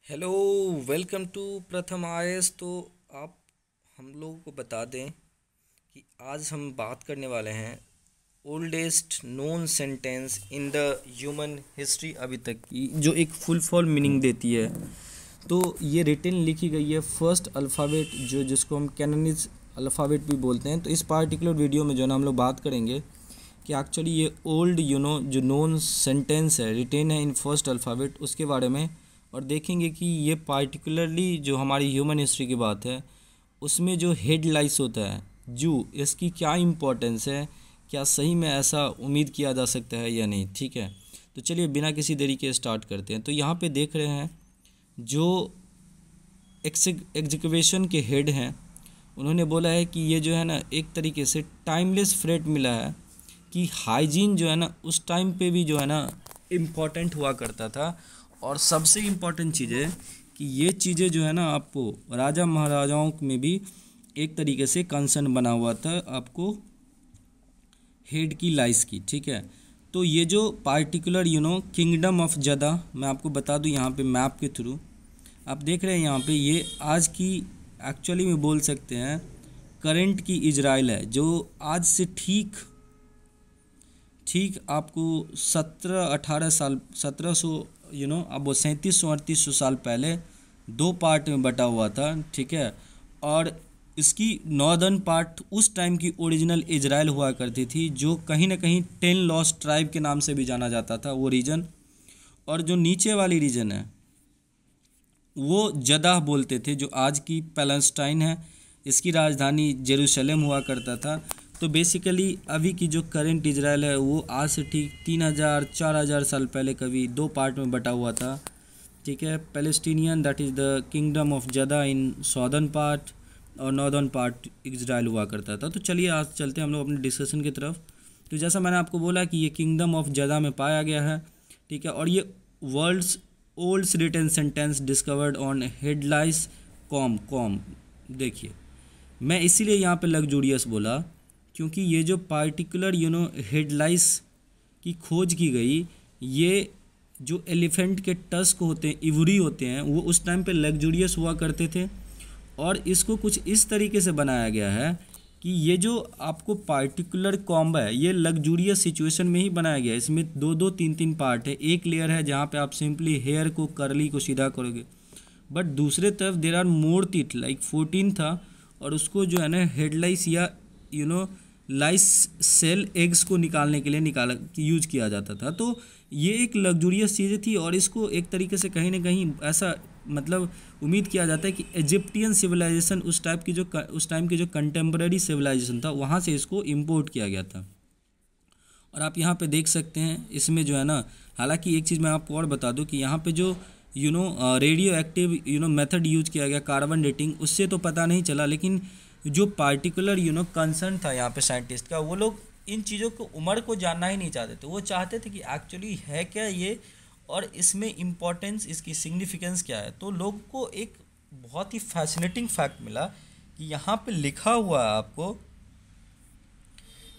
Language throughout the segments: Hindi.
हेलो। वेलकम टू प्रथम आईएएस। तो आप हम लोगों को बता दें कि आज हम बात करने वाले हैं oldest known sentence in the human history अभी तक की, जो एक फुल फॉर्म मीनिंग देती है। तो ये रिटन लिखी गई है फर्स्ट अल्फ़ाबेट, जिसको हम कैनोनिज अल्फ़ाबेट भी बोलते हैं। तो इस पार्टिकुलर वीडियो में जो है ना हम लोग बात करेंगे कि एक्चुअली ये ओल्ड जो नोन सेंटेंस है रिटेन है इन फर्स्ट अल्फ़ाबेट, उसके बारे में। और देखेंगे कि ये पार्टिकुलरली जो हमारी ह्यूमन हिस्ट्री की बात है उसमें जो हेडलाइंस होता है इसकी क्या इम्पोर्टेंस है, क्या सही में ऐसा उम्मीद किया जा सकता है या नहीं। ठीक है, तो चलिए बिना किसी देरी के स्टार्ट करते हैं। तो यहाँ पे देख रहे हैं जो एग्जीक्यूशन के हेड हैं, उन्होंने बोला है कि ये जो है ना एक तरीके से टाइमलेस फ्रेट मिला है कि हाइजीन जो है ना उस टाइम पे भी जो है ना इम्पॉर्टेंट हुआ करता था। और सबसे इम्पॉर्टेंट चीज़ है कि ये चीज़ें जो है ना आपको राजा महाराजाओं में भी एक तरीके से कंसर्न बना हुआ था आपको हेड की लाइस की। ठीक है, तो ये जो पार्टिकुलर किंगडम ऑफ जदा, मैं आपको बता दूं यहाँ पे मैप के थ्रू आप देख रहे हैं यहाँ पे, ये आज की एक्चुअली में बोल सकते हैं करंट की इजराइल है, जो आज से ठीक आपको 17-18 साल 1700 अब वो 3700-3800 साल पहले दो पार्ट में बटा हुआ था। ठीक है, और इसकी नॉर्दर्न पार्ट उस टाइम की ओरिजिनल इजराइल हुआ करती थी, जो कहीं ना कहीं 10 लॉस्ट ट्राइब के नाम से भी जाना जाता था वो रीजन। और जो नीचे वाली रीजन है वो जदाह बोलते थे, जो आज की पैलेस्टाइन है। इसकी राजधानी जेरूशलेम हुआ करता था। तो बेसिकली अभी की जो करंट इजराइल है वो आज से ठीक 3000-4000 साल पहले कभी दो पार्ट में बटा हुआ था। ठीक है, Palestinian that is the kingdom of जदा इन सॉदर्न पार्ट, और नॉर्दर्न पार्ट इजराइल हुआ करता था। तो चलिए आज चलते हैं हम लोग अपने डिस्कशन की तरफ। तो जैसा मैंने आपको बोला कि ये किंगडम ऑफ जदा में पाया गया है। ठीक है, और ये world's olds written sentence discovered on headlines com. देखिए, मैं इसीलिए यहाँ पे लग्जूरियस बोला क्योंकि ये जो पार्टिकुलर हेडलाइंस की खोज की गई, ये जो एलिफेंट के टस्क होते हैं, इवरी होते हैं, वो उस टाइम पे लग्जूरियस हुआ करते थे। और इसको कुछ इस तरीके से बनाया गया है कि ये जो आपको पार्टिकुलर कॉम्ब है ये लग्जूरियस सिचुएशन में ही बनाया गया है। इसमें दो दो तीन तीन पार्ट है। एक लेयर है जहाँ पे आप सिंपली हेयर को कर्ली को सीधा करोगे, बट दूसरे तरफ there are more teeth like 14 था, और उसको जो है ना हेडलाइस या लाइस सेल एग्स को निकालने के लिए यूज किया जाता था। तो ये एक लग्जूरियस चीज़ें थी, और इसको एक तरीके से कहीं ना कहीं ऐसा मतलब उम्मीद किया जाता है कि इजिप्टियन सिविलाइजेशन उस टाइम की जो कंटेम्प्रेरी सिविलाइजेशन था वहाँ से इसको इम्पोर्ट किया गया था। और आप यहाँ पे देख सकते हैं इसमें जो है ना, हालांकि एक चीज़ मैं आपको और बता दूं कि यहाँ पे जो रेडियो एक्टिव मेथड यूज किया गया कार्बन डेटिंग, उससे तो पता नहीं चला, लेकिन जो पार्टिकुलर कंसर्न था यहाँ पे साइंटिस्ट का, वो लोग इन चीज़ों को उम्र को जानना ही नहीं चाहते थे। वो चाहते थे कि एक्चुअली है क्या ये, और इसमें इम्पोर्टेंस इसकी सिग्निफिकेंस क्या है। तो लोग को एक बहुत ही फैसिनेटिंग फैक्ट मिला कि यहाँ पे लिखा हुआ है आपको,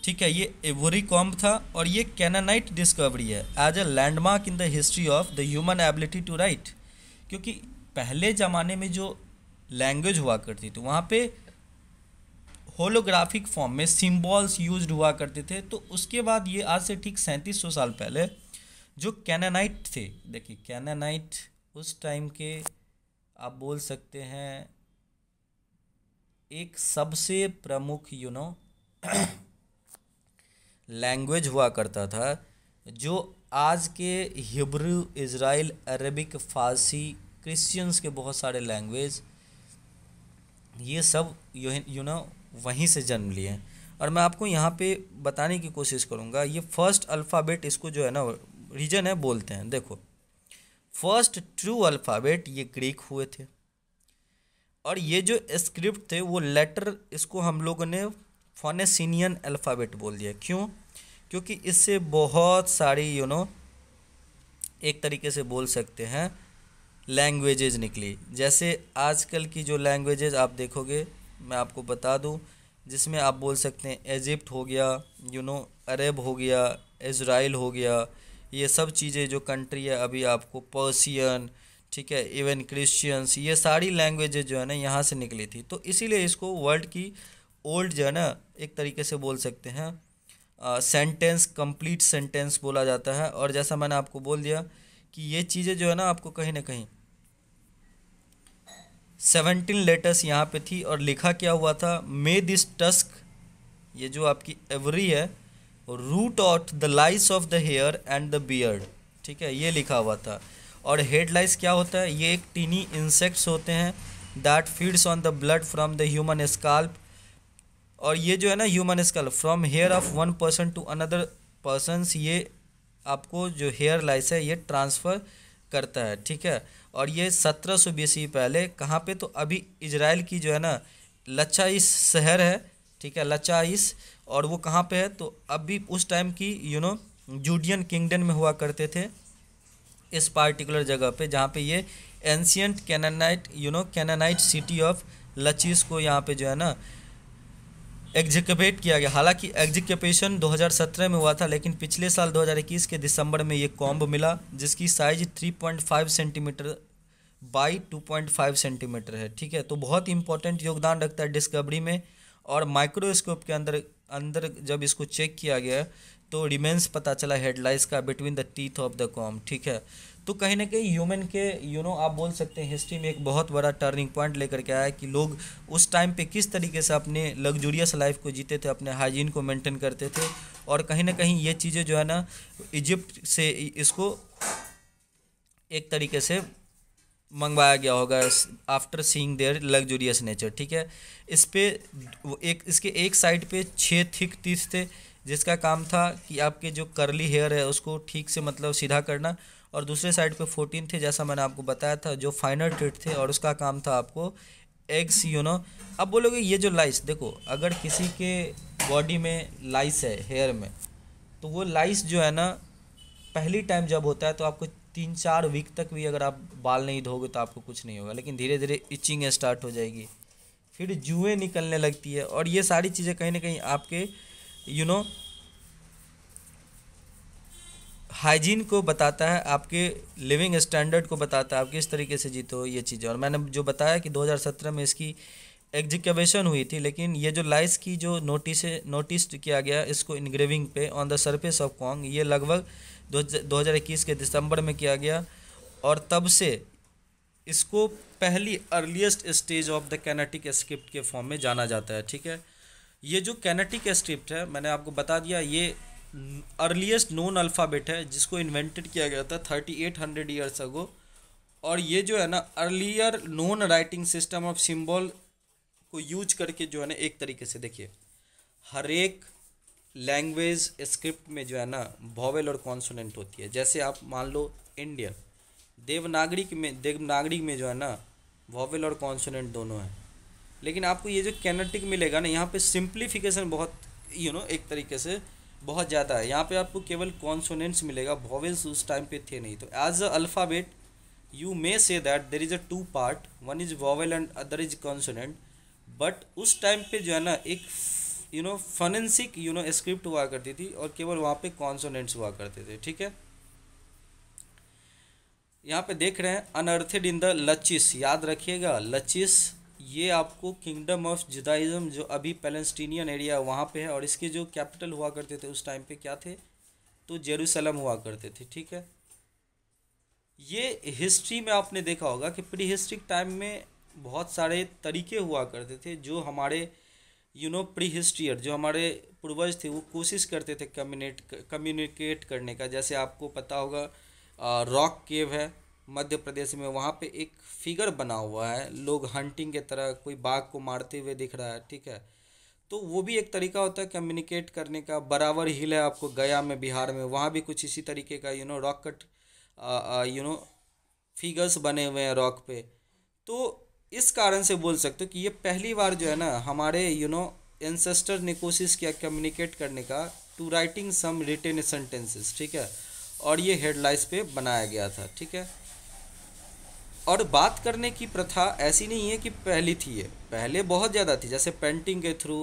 ठीक है, ये एवरी कॉम्ब था, और ये कैनानाइट डिस्कवरी है as a landmark in the history of the human ability to write. क्योंकि पहले ज़माने में जो लैंग्वेज हुआ करती थी वहाँ पे होलोग्राफिक फॉर्म में सिंबल्स यूज्ड हुआ करते थे। तो उसके बाद ये आज से ठीक 3700 साल पहले जो कैनानाइट थे, देखिए कैनानाइट उस टाइम के आप बोल सकते हैं एक सबसे प्रमुख लैंग्वेज हुआ करता था, जो आज के हिब्रू, इज़राइल, अरबिक, फ़ारसी, क्रिश्चियंस के बहुत सारे लैंग्वेज, ये सब वहीं से जन्म लिए हैं। और मैं आपको यहाँ पे बताने की कोशिश करूँगा, ये फर्स्ट अल्फ़ाबेट इसको जो है ना रीजन है बोलते हैं। देखो, फर्स्ट ट्रू अल्फ़ाबेट ये ग्रीक हुए थे, और ये जो स्क्रिप्ट थे वो लेटर, इसको हम लोगों ने फोनेसिनियन अल्फ़ाबेट बोल दिया। क्यों? क्योंकि इससे बहुत सारी एक तरीके से बोल सकते हैं लैंग्वेजेज निकली। जैसे आजकल की जो लैंग्वेजेज आप देखोगे, मैं आपको बता दूं, जिसमें आप बोल सकते हैं इजिप्ट हो गया, अरब हो गया, इज़राइल हो गया, ये सब चीज़ें जो कंट्री है, अभी आपको पर्सियन, ठीक है, इवन क्रिश्चियंस, ये सारी लैंग्वेजेज जो है ना यहाँ से निकली थी। तो इसीलिए इसको वर्ल्ड की ओल्ड जो है ना एक तरीके से बोल सकते हैं सेंटेंस, कंप्लीट सेंटेंस बोला जाता है। और जैसा मैंने आपको बोल दिया कि ये चीज़ें जो है ना आपको कहीं ना कहीं 17 लेटर्स यहाँ पे थी। और लिखा क्या हुआ था, मे दिस टस्क, ये जो आपकी एवरी है, root out the lice of the hair and the beard, ठीक है, ये लिखा हुआ था। और हेड लाइस क्या होता है, ये एक टीनी इंसेक्ट्स होते हैं that feeds on the blood from the human scalp. और ये जो है ना human scalp from hair of one person to another persons, ये आपको जो हेयर लाइस है ये ट्रांसफ़र करता है, ठीक है। और ये 1700 BC पहले कहाँ पे, तो अभी इजराइल की जो है ना लचाइस शहर है, ठीक है, लचाइस। और वो कहाँ पे है, तो अभी उस टाइम की जूडियन किंगडम में हुआ करते थे इस पार्टिकुलर जगह पे, जहाँ पे ये एंशियंट कैनानाइट सिटी ऑफ लचीस को यहाँ पे जो है ना एग्जीक्यूट किया गया। हालांकि एग्जीक्यूशन 2017 में हुआ था, लेकिन पिछले साल 2021 के दिसंबर में ये कॉम्ब मिला जिसकी साइज 3.5 सेंटीमीटर बाई 2.5 सेंटीमीटर है, ठीक है। तो बहुत इंपॉर्टेंट योगदान रखता है डिस्कवरी में। और माइक्रोस्कोप के अंदर अंदर जब इसको चेक किया गया तो रिमेंस पता चला हेडलाइंस का between the teeth of the comb, ठीक है। तो कहीं ना कहीं ह्यूमन के आप बोल सकते हैं हिस्ट्री में एक बहुत बड़ा टर्निंग पॉइंट लेकर के आया कि लोग उस टाइम पे किस तरीके से अपने लग्जूरियस लाइफ को जीते थे, अपने हाइजीन को मेंटेन करते थे। और कहीं ना कहीं ये चीज़ें जो है ना इजिप्ट से इसको एक तरीके से मंगवाया गया होगा after seeing their luxurious nature, ठीक है। इस पे इसके एक साइड पे 6 थिक टीथ थे जिसका काम था कि आपके जो कर्ली हेयर है उसको ठीक से मतलब सीधा करना। और दूसरे साइड पे 14 थे जैसा मैंने आपको बताया था जो फाइनर टीथ थे, और उसका काम था आपको एग्स अब बोलोगे ये जो लाइस, देखो अगर किसी के बॉडी में लाइस है हेयर में, तो वो लाइस जो है ना पहली टाइम जब होता है तो आपको 3-4 वीक तक भी अगर आप बाल नहीं धोगे तो आपको कुछ नहीं होगा, लेकिन धीरे धीरे इचिंग स्टार्ट हो जाएगी, फिर जुएँ निकलने लगती है। और ये सारी चीज़ें कहीं ना कहीं आपके हाइजीन को बताता है, आपके लिविंग स्टैंडर्ड को बताता है, आप किस तरीके से जीते हो ये चीज़ें। और मैंने जो बताया कि 2017 में इसकी एग्जीक्यूशन हुई थी, लेकिन ये जो लाइस की जो नोटिस किया गया इसको इनग्रेविंग पे on the surface of Kong, ये लगभग 2021 के दिसंबर में किया गया। और तब से इसको पहली earliest stage of the kinetic script के फॉर्म में जाना जाता है, ठीक है। ये जो कैनेटिक स्क्रिप्ट है मैंने आपको बता दिया, ये अर्लीस्ट नोन अल्फ़ाबेट है जिसको इन्वेंटेड किया गया था 3800 ईयर्स अगो। और ये जो है ना earlier known writing system of symbol को यूज करके जो है ना एक तरीके से देखिए हर एक लैंग्वेज स्क्रिप्ट में जो है ना वॉवेल और कॉन्सोनेंट होती है। जैसे आप मान लो इंडियन देवनागरी में जो है ना वॉवेल और कॉन्सोनेंट दोनों हैं, लेकिन आपको ये जो कैनेटिक मिलेगा ना यहाँ पे सिंप्लीफिकेशन बहुत एक तरीके से बहुत ज़्यादा है। यहाँ पे आपको केवल कॉन्सोनेंट्स मिलेगा, वॉवेल्स उस टाइम पे थे नहीं। तो as a alphabet you may say that there is a 2 part, one is vowel and other is consonant. But उस टाइम पे जो है ना एक फोनेंसिक स्क्रिप्ट हुआ करती थी और केवल वहाँ पे कॉन्सोनेंट्स हुआ करते थे, ठीक है। यहाँ पे देख रहे हैं अनअर्थेड इन द लचिस, याद रखिएगा लचिस ये आपको किंगडम ऑफ जुदाइज्म जो अभी पैलेस्टीनियन एरिया वहाँ पे है, और इसके जो कैपिटल हुआ करते थे उस टाइम पे क्या थे, तो जेरूसलम हुआ करते थे, ठीक है। ये हिस्ट्री में आपने देखा होगा कि प्री हिस्ट्रिक टाइम में बहुत सारे तरीके हुआ करते थे जो हमारे प्री हिस्ट्रियर जो हमारे पूर्वज थे वो कोशिश करते थे कम्युनिकेट करने का। जैसे आपको पता होगा रॉक केव है मध्य प्रदेश में, वहाँ पे एक फिगर बना हुआ है, लोग हंटिंग के तरह कोई बाघ को मारते हुए दिख रहा है, ठीक है। तो वो भी एक तरीका होता है कम्युनिकेट करने का। बराबर हिल है आपको गया में बिहार में, वहाँ भी कुछ इसी तरीके का रॉक कट फिगर्स बने हुए हैं रॉक पे। तो इस कारण से बोल सकते हो कि ये पहली बार जो है ना हमारे एंसेस्टर ने कोशिश किया कम्युनिकेट करने का to writing some written sentences, ठीक है। और ये हेडलाइंस पे बनाया गया था, ठीक है। और बात करने की प्रथा ऐसी नहीं है कि पहली थी, ये पहले बहुत ज़्यादा थी। जैसे पेंटिंग के थ्रू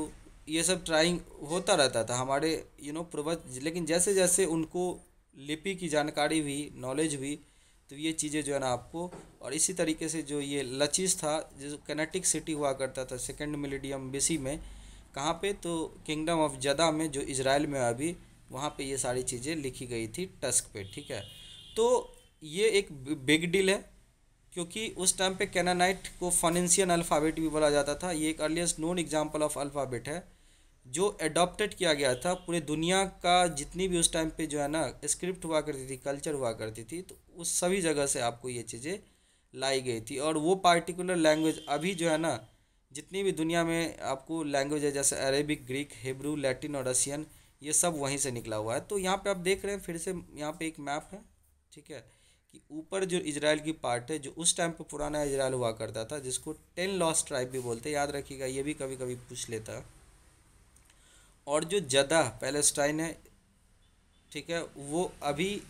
ये सब ट्राइंग होता रहता था हमारे पूर्वज, लेकिन जैसे जैसे उनको लिपि की जानकारी हुई, नॉलेज हुई, तो ये चीज़ें जो है ना आपको, और इसी तरीके से जो ये लचीज था, जो कैनेटिक सिटी हुआ करता था सेकेंड मिलेनियम बीसी में, कहाँ पे, तो किंगडम ऑफ जदा में, जो इजराइल में है अभी, वहाँ पे ये सारी चीज़ें लिखी गई थी टस्क पे, ठीक है। तो ये एक बिग डील है, क्योंकि उस टाइम पे कैनानाइट को फोनेंशियन अल्फ़ाबेट भी बोला जाता था। ये एक earliest known example of alphabet है जो एडॉप्टेड किया गया था पूरे दुनिया का, जितनी भी उस टाइम पे जो है ना स्क्रिप्ट हुआ करती थी, कल्चर हुआ करती थी, तो उस सभी जगह से आपको ये चीज़ें लाई गई थी। और वो पार्टिकुलर लैंग्वेज अभी जो है ना, जितनी भी दुनिया में आपको लैंग्वेज है, जैसे अरेबिक, ग्रीक, हिब्रू, लैटिन और रशियन, ये सब वहीं से निकला हुआ है। तो यहाँ पे आप देख रहे हैं फिर से, यहाँ पे एक मैप है, ठीक है, कि ऊपर जो इजराइल की पार्ट है, जो उस टाइम पे पुराना इजराइल हुआ करता था, जिसको 10 लॉस्ट ट्राइब भी बोलते हैं, याद रखिएगा, ये भी कभी कभी पूछ लेता है। और जो जदा पैलेस्टाइन है, ठीक है, वो अभी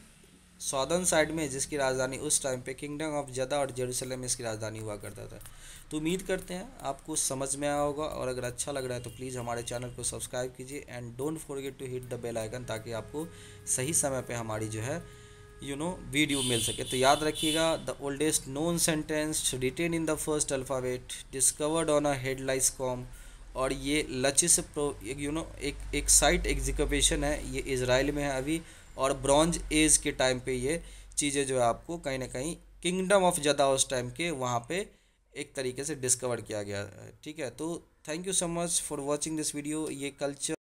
सौदर्न साइड में, जिसकी राजधानी उस टाइम पे किंगडम ऑफ जदा और जेरूसलम में इसकी राजधानी हुआ करता था। तो उम्मीद करते हैं आपको समझ में आया होगा, और अगर अच्छा लग रहा है तो प्लीज़ हमारे चैनल को सब्सक्राइब कीजिए and don't forget to hit the bell icon, ताकि आपको सही समय पे हमारी जो है वीडियो मिल सके। तो याद रखिएगा, the oldest known sentence written in the first alphabet discovered on a head lice comb, और ये लचिस प्रो एक साइट एग्जीक्यूशन है, ये इजराइल में है अभी, और ब्रॉन्ज एज के टाइम पे ये चीज़ें जो है आपको कहीं ना कहीं किंगडम ऑफ जदा उस टाइम के वहाँ पे एक तरीके से डिस्कवर किया गया है, ठीक है। तो thank you so much for watching this video. ये कल्चर